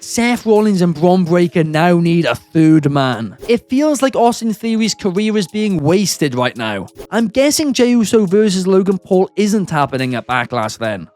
Seth Rollins and Bron Breaker now need a third man. It feels like Austin Theory's career is being wasted right now. I'm guessing Jey Uso versus Logan Paul isn't happening at Backlash then.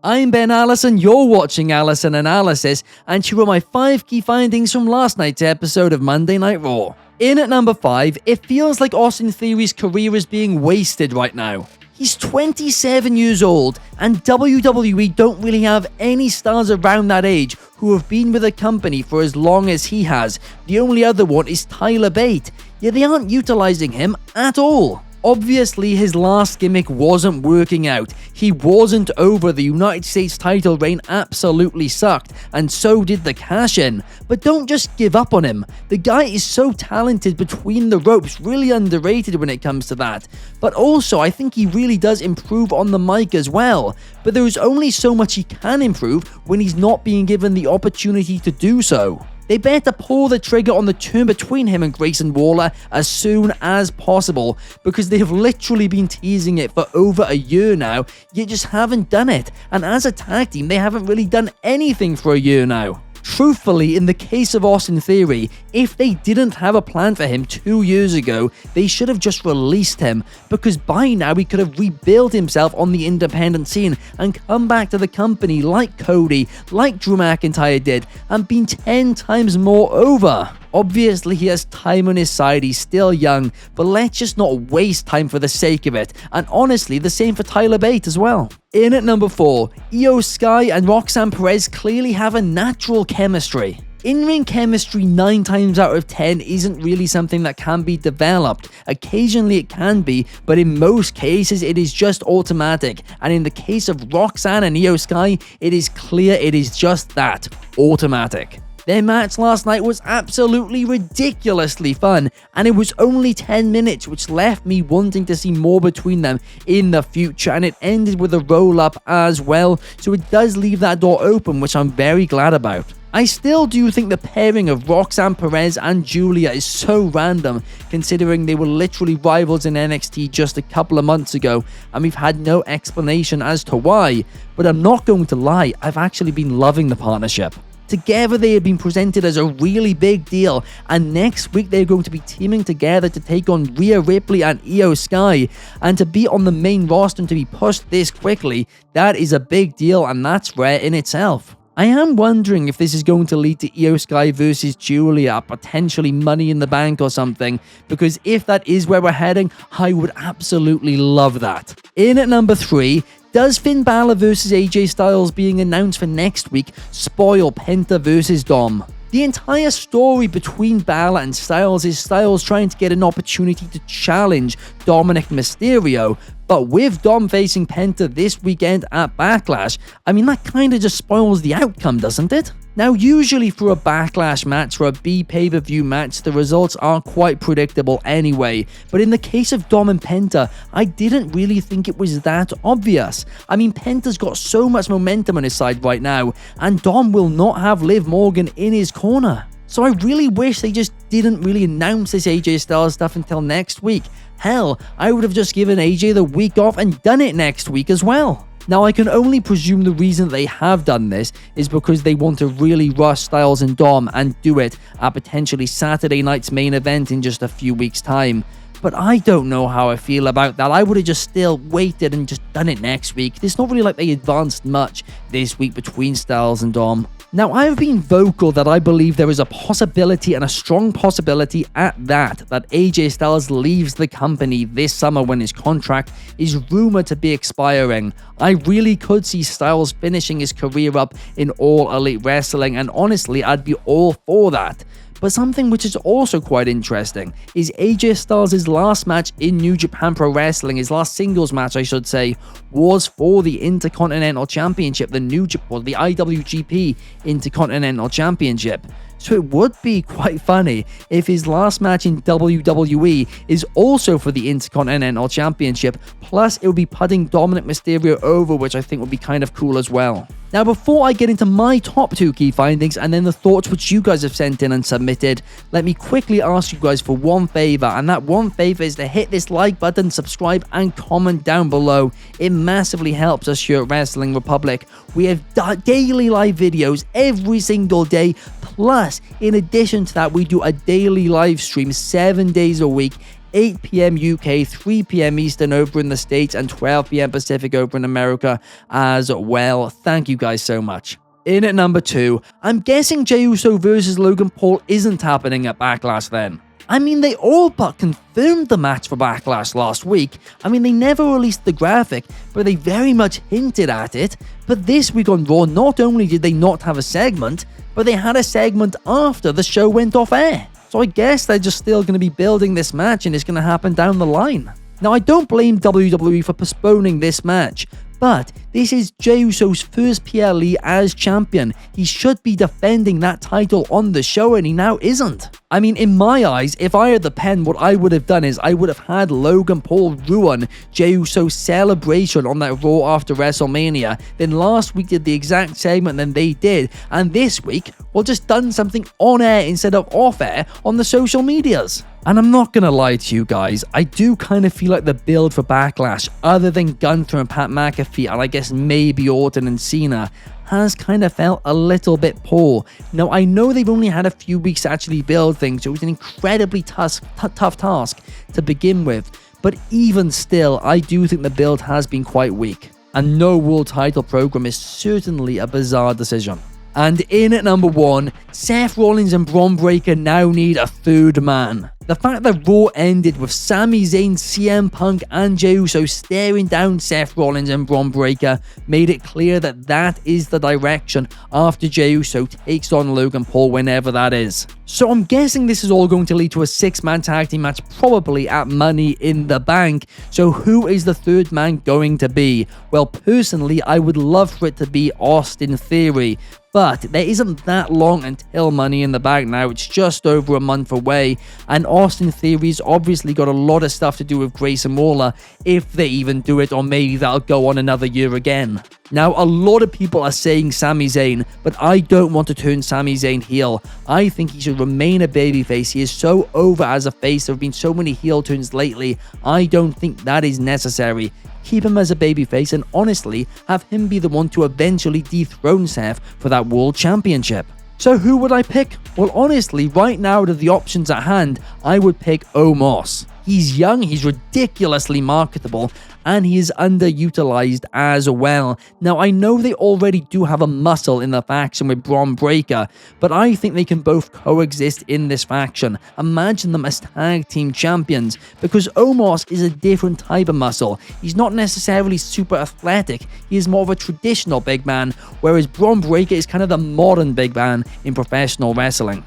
I'm Ben Allison, you're watching Allison Analysis, and here are my 5 key findings from last night's episode of Monday Night Raw. In at number 5, it feels like Austin Theory's career is being wasted right now. He's 27 years old, and WWE don't really have any stars around that age who have been with the company for as long as he has. The only other one is Tyler Bate, yet they aren't utilizing him at all. Obviously, his last gimmick wasn't working out. He wasn't over. The United States title reign absolutely sucked, and so did the cash-in. But don't just give up on him. The guy is so talented between the ropes, really underrated when it comes to that. But also, I think he really does improve on the mic as well. But there's only so much he can improve when he's not being given the opportunity to do so. They better pull the trigger on the turn between him and Grayson Waller as soon as possible, because they have literally been teasing it for over a year now, yet just haven't done it. And as a tag team, they haven't really done anything for a year now. Truthfully, in the case of Austin Theory, if they didn't have a plan for him 2 years ago, they should have just released him, because by now he could have rebuilt himself on the independent scene and come back to the company like Cody, like Drew McIntyre did, and been 10 times more over. Obviously, he has time on his side, he's still young, but let's just not waste time for the sake of it. And honestly, the same for Tyler Bate as well. In at number 4, Eio Sky and Roxan Perez clearly have a natural chemistry. In-ring chemistry 9 times out of 10 isn't really something that can be developed. Occasionally it can be, but in most cases it is just automatic. And in the case of Roxan and Eio Sky, it is clear it is just that, automatic. Their match last night was absolutely ridiculously fun, and it was only 10 minutes, which left me wanting to see more between them in the future, and it ended with a roll-up as well, so it does leave that door open, which I'm very glad about. I still do think the pairing of Roxan Perez and Julia is so random, considering they were literally rivals in NXT just a couple of months ago, and we've had no explanation as to why, but I'm not going to lie, I've actually been loving the partnership. Together they have been presented as a really big deal, and next week they're going to be teaming together to take on Rhea Ripley and Eio Sky, and to be on the main roster and to be pushed this quickly, that is a big deal, and that's rare in itself. I am wondering if this is going to lead to Eio Sky versus Julia, potentially Money in the Bank or something, because if that is where we're heading, I would absolutely love that. In at number 3, does Finn Balor versus AJ Styles being announced for next week spoil Penta versus Dom? The entire story between Balor and Styles is Styles trying to get an opportunity to challenge Dominic Mysterio, but with Dom facing Penta this weekend at Backlash, I mean, that kinda just spoils the outcome, doesn't it? Now, usually for a Backlash match or a B pay-per-view match, the results are quite predictable anyway, but in the case of Dom and Penta, I didn't really think it was that obvious. I mean, Penta's got so much momentum on his side right now, and Dom will not have Liv Morgan in his corner. So I really wish they just didn't really announce this AJ Styles stuff until next week. Hell, I would have just given AJ the week off and done it next week as well. Now, I can only presume the reason they have done this is because they want to really rush Styles and Dom and do it at potentially Saturday night's main event in just a few weeks' time. But I don't know how I feel about that. I would have just still waited and just done it next week. It's not really like they advanced much this week between Styles and Dom. Now, I've been vocal that I believe there is a possibility, and a strong possibility at that AJ Styles leaves the company this summer when his contract is rumored to be expiring. I really could see Styles finishing his career up in All Elite Wrestling, and honestly, I'd be all for that. But something which is also quite interesting is AJ Styles' last match in New Japan Pro Wrestling, his last singles match I should say, was for the Intercontinental Championship, the IWGP Intercontinental Championship. so it would be quite funny if his last match in WWE is also for the Intercontinental Championship, plus it would be putting Dominic Mysterio over, which I think would be kind of cool as well. Now, before I get into my top 2 key findings and then the thoughts which you guys have sent in and submitted, let me quickly ask you guys for one favor, and that one favor is to hit this like button, subscribe, and comment down below. It massively helps us here at Wrestling Republic. We have daily live videos every single day, plus, in addition to that, we do a daily live stream 7 days a week, 8 p.m. UK, 3 p.m. Eastern over in the States, and 12 p.m. Pacific over in America as well. Thank you guys so much. In at number 2, I'm guessing Jey Uso versus Logan Paul isn't happening at Backlash then. I mean, they all but confirmed the match for Backlash last week. I mean, they never released the graphic, but they very much hinted at it. But this week on Raw, not only did they not have a segment, but they had a segment after the show went off air. So I guess they're just still going to be building this match and it's going to happen down the line. Now, I don't blame WWE for postponing this match, but this is Jey Uso's first PLE as champion. He should be defending that title on the show, and he now isn't. I mean, in my eyes, if I had the pen, what I would have done is I would have had Logan Paul ruin Jey Uso's celebration on that Raw after WrestleMania. Then last week did the exact segment than they did, and this week, we'll just done something on air instead of off air on the social medias. And I'm not gonna lie to you guys, I do kind of feel like the build for Backlash, other than Gunther and Pat McAfee, and I guess maybe Orton and Cena, has kind of felt a little bit poor. Now, I know they've only had a few weeks to actually build things, so it was an incredibly tough task to begin with, but even still, I do think the build has been quite weak. And no world title program is certainly a bizarre decision. And in at number 1, Seth Rollins and Bron Breaker now need a third man. The fact that Raw ended with Sami Zayn, CM Punk, and Jey Uso staring down Seth Rollins and Bron Breaker made it clear that that is the direction after Jey Uso takes on Logan Paul whenever that is. So I'm guessing this is all going to lead to a 6-man tag team match, probably at Money in the Bank. So who is the third man going to be? Well, personally, I would love for it to be Austin Theory. But there isn't that long until Money in the Bank now. It's just over a month away. And Austin Theory's obviously got a lot of stuff to do with Grayson Waller, if they even do it, or maybe that'll go on another year again. Now, a lot of people are saying Sami Zayn, but I don't want to turn Sami Zayn heel. I think he should remain a babyface. He is so over as a face. There have been so many heel turns lately. I don't think that is necessary. Keep him as a babyface and honestly have him be the one to eventually dethrone Seth for that world championship. So who would I pick? Well, honestly, right now out of the options at hand, I would pick Omos. He's young, he's ridiculously marketable, and he is underutilized as well. Now, I know they already do have a muscle in the faction with Bron Breaker, but I think they can both coexist in this faction. Imagine them as tag team champions, because Omos is a different type of muscle. He's not necessarily super athletic, he is more of a traditional big man, whereas Bron Breaker is kind of the modern big man in professional wrestling.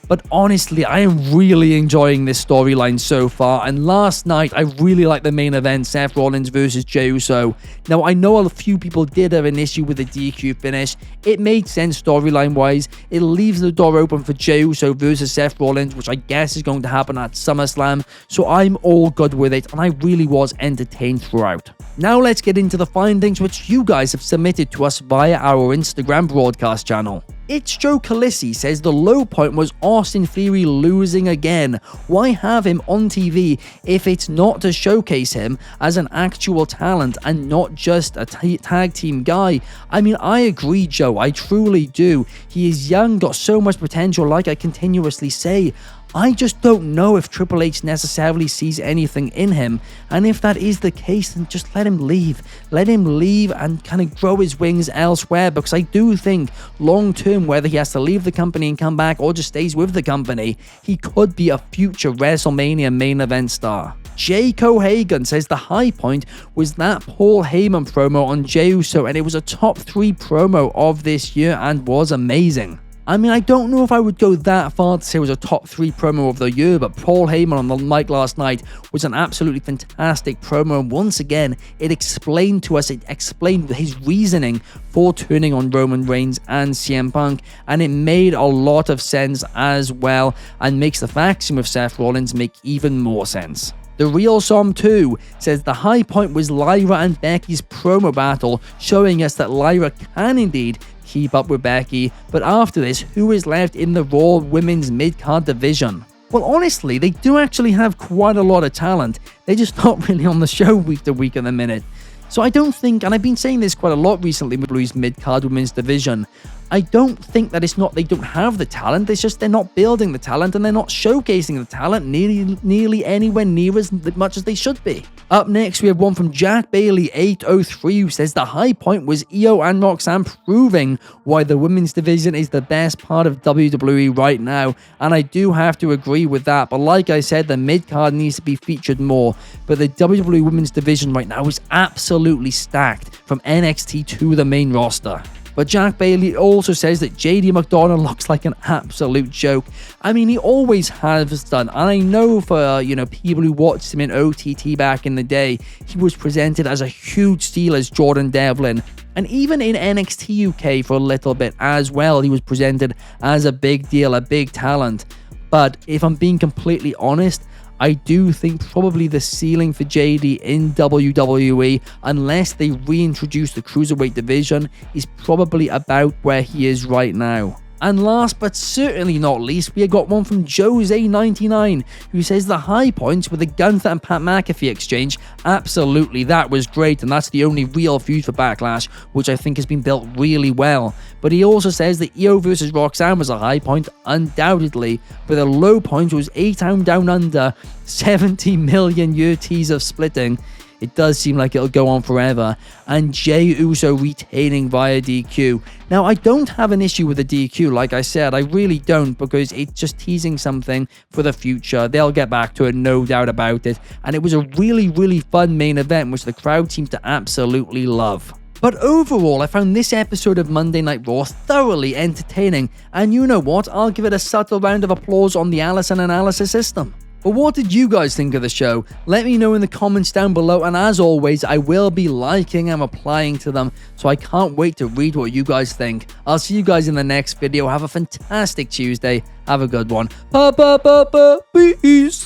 But honestly, I am really enjoying this storyline so far, and last night I really liked the main event, Seth Rollins versus Jey Uso. Now, I know a few people did have an issue with the DQ finish. It made sense storyline wise. It leaves the door open for Jey Uso versus Seth Rollins, which I guess is going to happen at SummerSlam, so I'm all good with it, and I really was entertained throughout. Now let's get into the findings which you guys have submitted to us via our Instagram broadcast channel. It's Joe Calissi says the low point was Austin Theory losing again. Why have him on TV if it's not to showcase him as an actual talent and not just a tag team guy? I mean, I agree, Joe, I truly do. He is young, got so much potential, like I continuously say. I just don't know if Triple H necessarily sees anything in him, and if that is the case, then just let him leave. Let him leave and kind of grow his wings elsewhere, because I do think long term, whether he has to leave the company and come back or just stays with the company, he could be a future WrestleMania main event star. Jay Cohagen says the high point was that Paul Heyman promo on Jey Uso, and it was a top 3 promo of this year and was amazing. I mean, I don't know if I would go that far to say it was a top 3 promo of the year, but Paul Heyman on the mic last night was an absolutely fantastic promo. And once again, it explained his reasoning for turning on Roman Reigns and CM Punk, and it made a lot of sense as well, and makes the faction with Seth Rollins make even more sense. The Real Som 2 says the high point was Lyra and Becky's promo battle, showing us that Lyra can indeed keep up with Becky, but after this, who is left in the Raw Women's Mid-Card division? Well, honestly, they do actually have quite a lot of talent. They're just not really on the show week to week at the minute. So I don't think, and I've been saying this quite a lot recently with Louis Mid-Card Women's Division, I don't think that it's not they don't have the talent, it's just they're not building the talent and they're not showcasing the talent nearly anywhere near as much as they should be. Up next, we have one from Jack Bailey 803 who says the high point was Eio and Roxanne proving why the women's division is the best part of WWE right now, and I do have to agree with that, but like I said, the mid-card needs to be featured more, but the WWE women's division right now is absolutely stacked from NXT to the main roster. But Jack Bailey also says that JD McDonough looks like an absolute joke. I mean, he always has done. And I know for, people who watched him in OTT back in the day, he was presented as a huge steal as Jordan Devlin. And even in NXT UK for a little bit as well, he was presented as a big deal, a big talent. But if I'm being completely honest, I do think probably the ceiling for JD in WWE, unless they reintroduce the Cruiserweight division, is probably about where he is right now. And last but certainly not least, we got one from Jose99, who says the high points with the Gunther and Pat McAfee exchange. Absolutely, that was great, and that's the only real feud for Backlash, which I think has been built really well. But he also says that Eio versus Roxanne was a high point, undoubtedly, but the low point was A-Town Down Under, 70 million year tease of splitting. It does seem like it'll go on forever, and Jey Uso retaining via DQ. Now, I don't have an issue with the DQ, like I said, I really don't, because it's just teasing something for the future. They'll get back to it, no doubt about it, and it was a really, really fun main event, which the crowd seemed to absolutely love. But overall, I found this episode of Monday Night Raw thoroughly entertaining, and you know what, I'll give it a subtle round of applause on the Allison Analysis system. But what did you guys think of the show? Let me know in the comments down below, and as always, I will be liking and replying to them, so I can't wait to read what you guys think. I'll see you guys in the next video. Have a fantastic Tuesday. Have a good one. Peace.